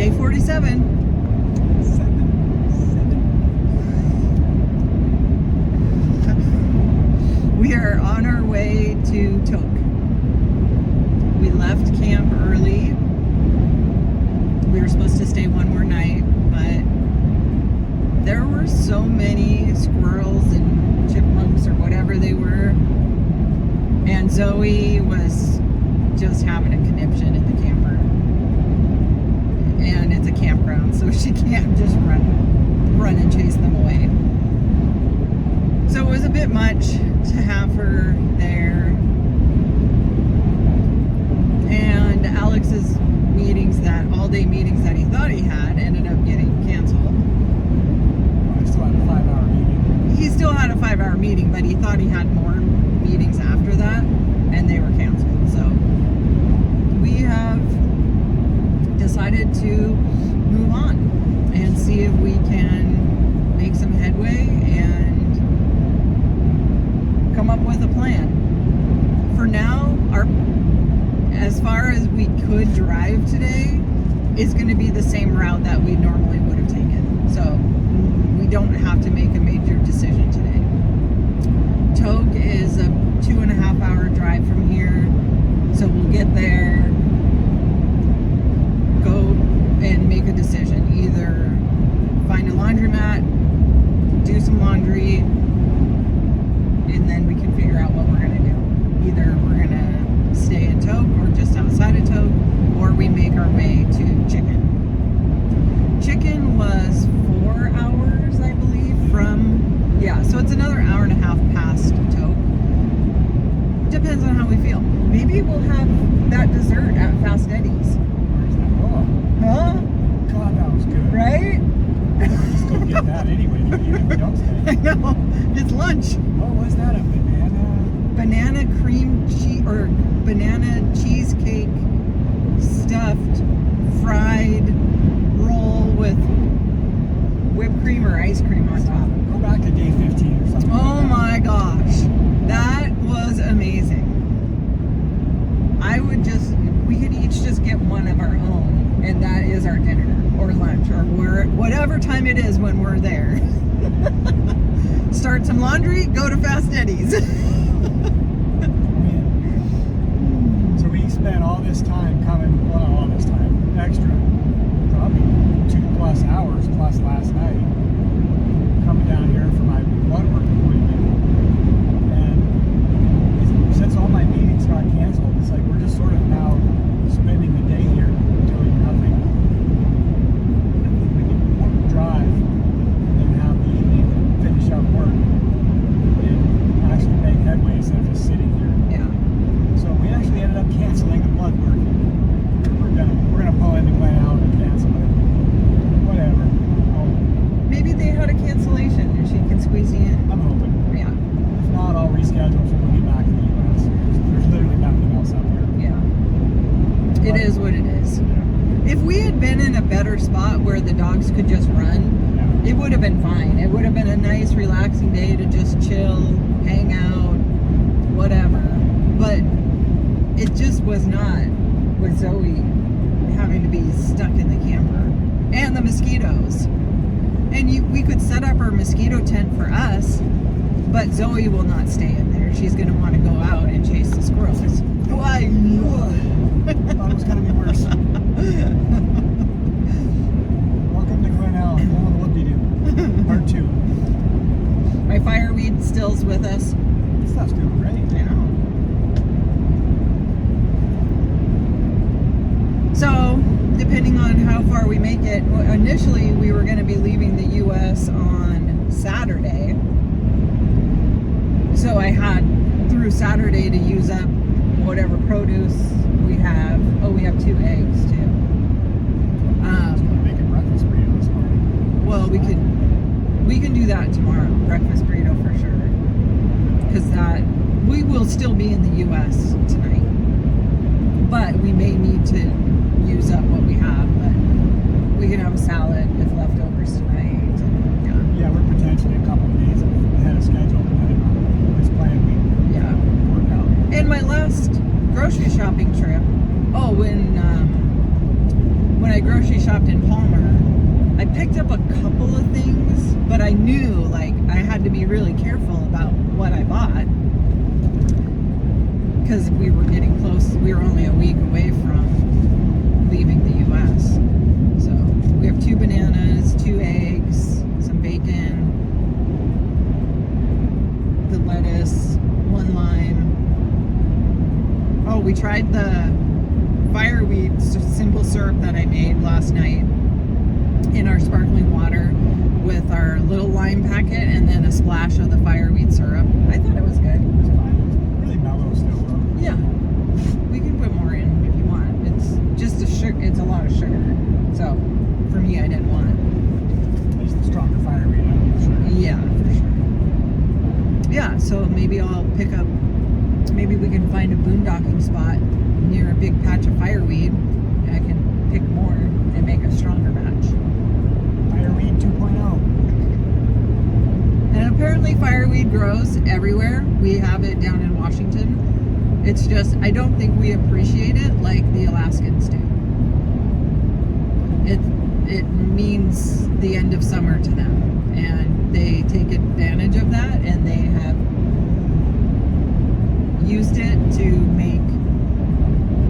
Day 47. We are on our way to Tok. We left camp early. We were supposed to stay one more night, but there were so many squirrels and chipmunks or whatever they were. And Zoe was just having a conniption in the camper. And it's a campground, so she can't just run and chase them away. So it was a bit much to have her there. And Alex's meetings, that all-day meetings that he thought he had, ended up getting canceled. I still had a 5-hour meeting. He still had a 5-hour meeting, but he thought he had more meetings after that, and they were canceled. So we have decided to move on and see if we can make some headway and come up with a plan. For now, as far as we could drive today is going to be the same route that we normally would have taken. So we don't have to make a major decision today. Tok is a 2.5-hour drive from here. So we'll get there, go and make a decision. Either find a laundromat, do some laundry, and then we can figure out what we're going to do. Either we're going to stay in Tok or just outside of Tok, or we make our way to Chicken. Chicken was 4 hours, I believe, from, so it's another hour and a half past Tok. Depends on how we feel. Maybe we'll have that dessert at Fast Eddy's. Where's that? Oh. Huh? God, that was good. Right? Just go get that anyway, even if we don't stay. I know. It's lunch. What was that? A Banana cream cheese or banana cheesecake stuffed fried roll with whipped cream or ice cream on top. Go back to day 15 or something. Oh my gosh. That was amazing. We could each just get one of our own, and that is our dinner or lunch or whatever time it is when we're there. Start some laundry, go to Fast Eddy's. So we spent all this time coming, well, not all this time, extra, probably 2+ hours plus last night, coming down here for my blood work appointment. And since all my meetings got canceled, it's like we're just sort of now spending the day here doing nothing. We can drive and have the evening finish up work and actually make headway instead of just sitting here. Yeah. So we actually ended up canceling the blood work. We're gonna pull into Glen Allen and cancel it. Whatever. Maybe they had a cancellation and she can squeeze you in. I'm hoping. Yeah. If not, I'll reschedule so we'll get back in the U.S. There's literally nothing else up here. Yeah. It is what it is. Yeah. If we had been in a better spot where the dogs could just run, it would have been fine. It would have been a nice, relaxing day to just chill, hang out, whatever. But it just was not with Zoe having to be stuck in the camper. And the mosquitoes. And we could set up our mosquito tent for us, but Zoe will not stay in there. She's going to want to go out and chase the squirrels. Why? Thought it was going to be worse. Welcome to Glen Allen. Whoop-de-doo. Part 2. My fireweed still's with us. This stuff's doing great. I know. So, depending on how far we make it, initially we were going to be leaving the U.S. on Saturday. So I had through Saturday to use up whatever produce we have. Oh, we have 2 eggs too. I was going to make a breakfast burrito this morning. Well, we can do that tomorrow. Breakfast burrito for sure. Because we will still be in the U.S. tonight. But we may need to use up what we have. But we can have a salad with leftovers tonight. Yeah, we're potentially a couple of days ahead of schedule depending on this plan we work out. And my last grocery shopping trip, when when I grocery shopped in Palmer, I picked up a couple of things, but I knew like I had to be really careful about what I bought because we were getting close. We were only a week away from leaving the U.S. So we have 2 bananas, 2 eggs, some bacon, the lettuce, 1 lime. Oh, we tried the fireweed simple syrup that I made last night in our sparkling water with our little lime packet and then a splash of the fireweed syrup. I thought it was good. It's fine. It's really mellow still, though. Yeah, we can put more in if you want. It's just it's a lot of sugar. So for me, I didn't want it. At least the stronger fireweed, I don't need sugar. Yeah, for sure. Yeah, so maybe I'll pick up. Maybe we can find a boondocking spot near a big patch of fireweed. And I can pick more and make a stronger batch. Fireweed 2.0. And apparently fireweed grows everywhere. We have it down in Washington. It's just, I don't think we appreciate it like the Alaskans do. It means the end of summer to them. And they take advantage of that, and they have used it to make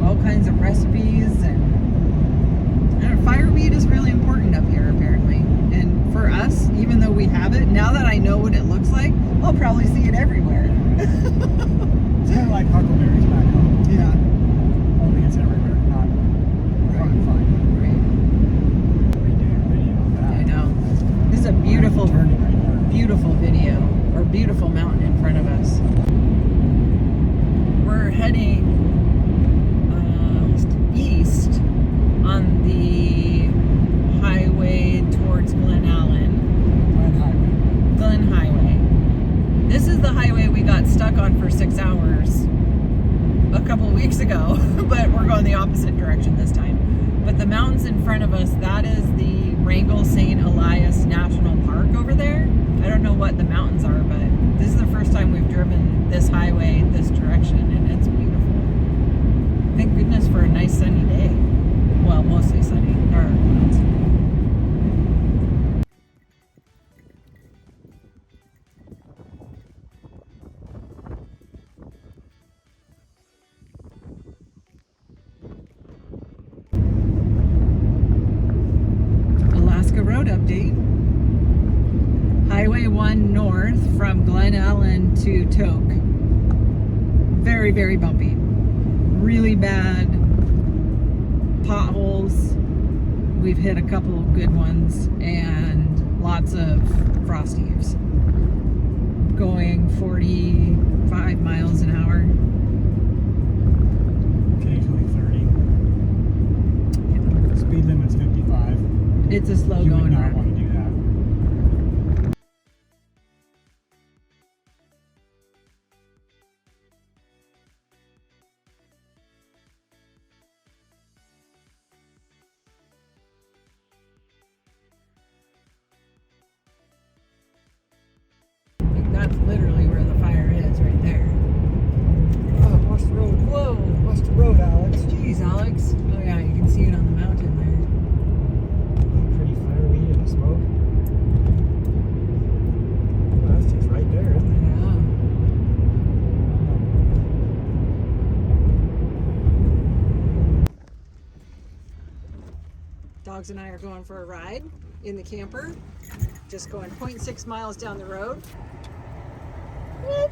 all kinds of recipes. And fireweed is really important up here, apparently. And for us, even though we have it, now that I know what it looks like, I'll probably see it everywhere. It's kind of like huckleberries back home. Yeah. Only it's everywhere, not hard to find. Right. We do a video of that. I know. This is a beautiful, Turning right there. beautiful video, or beautiful mountain in front of us. We're heading east on the highway towards Glen Allen. Glen Highway. This is the highway we got stuck on for 6 hours a couple of weeks ago, but we're going the opposite direction this time. But the mountains in front of us, that is the Wrangell St. Elias National Park over there. I don't know what the mountains are, but this is the first time we've driven this highway this direction, and it's beautiful. Thank goodness for a nice sunny day. Well, mostly sunny. Or clouds. Alaska Road update. Highway 1 north from Glen Allen to Tok. Very, very bumpy. Really bad potholes. We've hit a couple of good ones and lots of frost heaves. Going 45 miles an hour. Occasionally 30. Speed limit's 55. It's a slow You would going not road. want to do that. That's literally where the fire is, right there. Oh, watch the road. Whoa! Watch the road, Alex. Jeez, Alex. Oh yeah, you can see it on the mountain there. Pretty fireweed and smoke. Well, that's just right there, isn't it? Yeah. Dogs and I are going for a ride in the camper. Just going 0.6 miles down the road. What?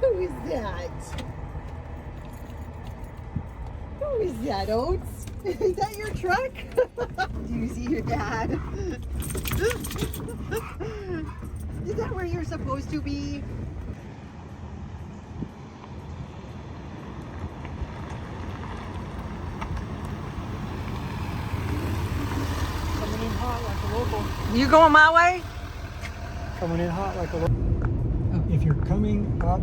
Who is that? Who is that, Oates? Is that your truck? Do you see your dad? Is that where you're supposed to be? Coming in hot like a local. You going my way? Coming in hot like a local. If you're coming up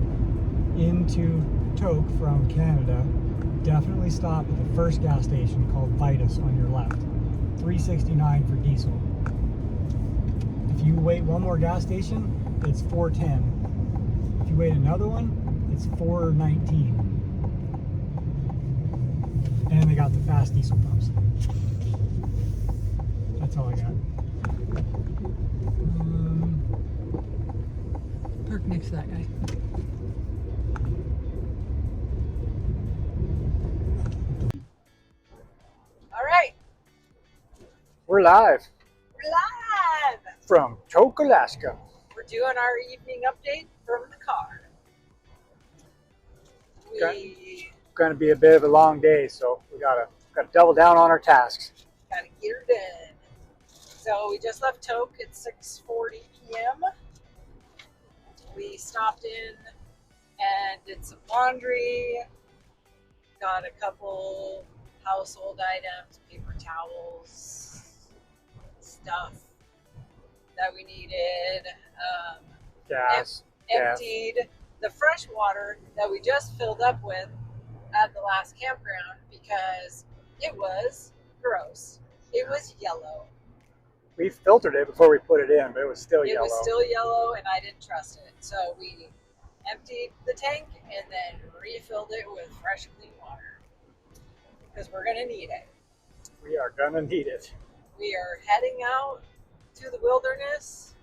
into Tok from Canada, definitely stop at the first gas station called Vitus on your left. $3.69 for diesel. If you wait one more gas station, it's $4.10. If you wait another one, it's $4.19. And they got the fast diesel pumps. That's all I got. Park next to that guy. All right, We're live we're live. from Tok, Alaska. We're doing our evening update from the car. We Going to be a bit of a long day, so we gotta double down on our tasks. gotta get her done. So we just left Tok at 6:40 p.m. We stopped in and did some laundry. Got a couple household items, paper towels, stuff that we needed. Gas. Emptied the fresh water that we just filled up with at the last campground because it was gross. It was yellow. We filtered it before we put it in, but it was still It yellow. was still yellow, and I didn't trust it. So we emptied the tank and then refilled it with fresh, clean water because we're going to need it. We are gonna need it. We are heading out to the wilderness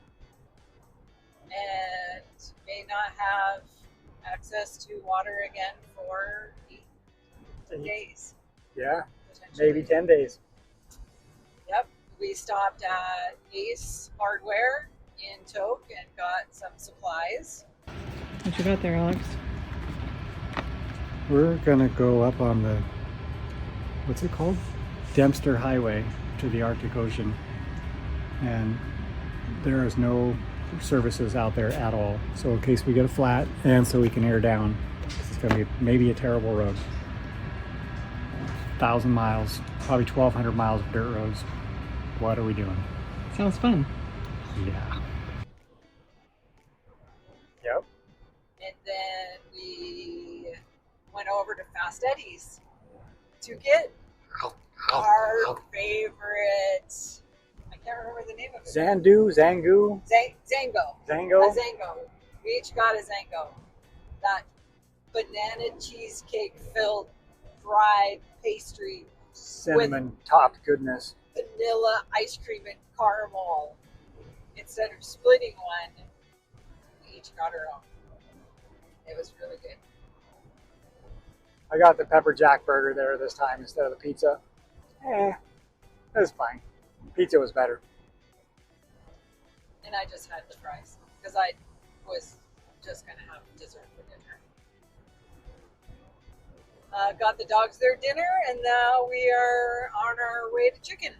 and may not have access to water again for 8 days. Yeah, Potentially. maybe 10 days. Yep. We stopped at Ace Hardware in Tok and got some supplies. What you got there, Alex? We're gonna go up on the, what's it called? Dempster Highway to the Arctic Ocean. And there is no services out there at all. So in case we get a flat and so we can air down, it's gonna be maybe a terrible road. 1,000 miles, probably 1,200 miles of dirt roads. What are we doing? Sounds fun. Yeah. Yep. And then we went over to Fast Eddy's to get our favorite, I can't remember the name of it. Zangu. Zango. Zango. A Zango. We each got a Zango. That banana cheesecake filled fried pastry, Cinnamon topped goodness. vanilla ice cream and caramel. Instead of splitting one, we each got our own. It was really good. I got the pepper jack burger there this time instead of the pizza. It was fine. Pizza was better. And I just had the fries because I was just going to have dessert for dinner. Got the dogs their dinner, and now we are on our way to chicken.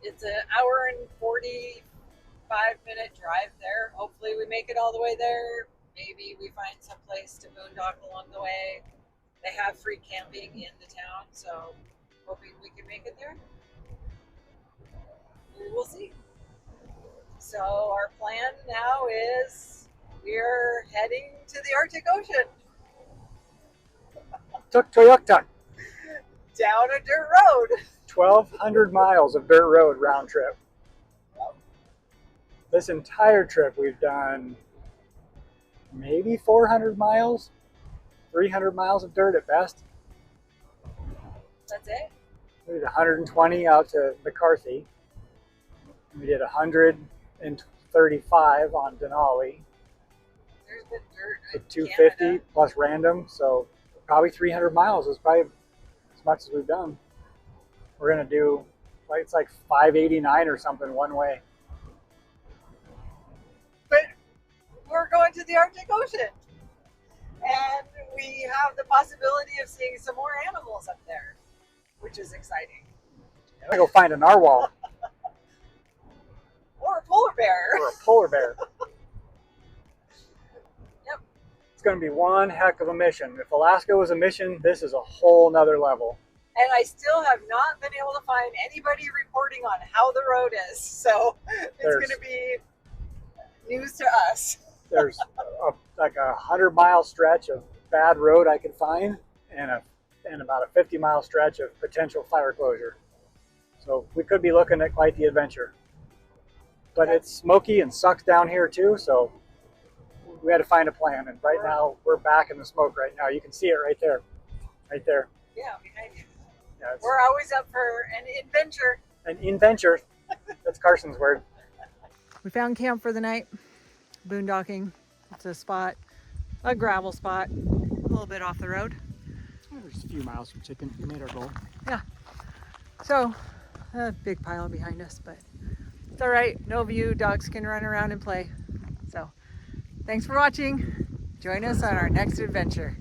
It's an hour and 45-minute drive there. Hopefully we make it all the way there. Maybe we find some place to boondock along the way. They have free camping in the town, so hoping we can make it there. We will see. So our plan now is we're heading to the Arctic Ocean. Tuk Toyota. Down a dirt road. 1,200 miles of dirt road round trip. This entire trip we've done maybe 400 miles, 300 miles of dirt at best. That's it? We did 120 out to McCarthy. We did 135 on Denali. There's been dirt So in 250 Canada. plus random, so probably 300 miles is probably as much as we've done. We're gonna do, like, it's like 589 or something one way. But we're going to the Arctic Ocean. And we have the possibility of seeing some more animals up there, which is exciting. I'm gonna go find a narwhal Or a polar bear. or a polar bear. Yep. It's gonna be one heck of a mission. If Alaska was a mission, this is a whole nother level. And I still have not been able to find anybody reporting on how the road is. So it's going to be news to us. There's like a 100-mile stretch of bad road I could find, and about a 50-mile stretch of potential fire closure. So we could be looking at quite the adventure. But it's smoky and sucks down here too, so we had to find a plan. And right now we're back in the smoke right now. You can see it right there. Right there. Yeah, behind you. Yeah, it's We're always up for an adventure. an adventure. That's Carson's word. We found camp for the night. Boondocking. It's a spot, a gravel spot, a little bit off the road. We're just a few miles from Chicken. We made our goal. Yeah. So, a big pile behind us, but it's all right. No view. Dogs can run around and play. So, thanks for watching. Join us on our next adventure.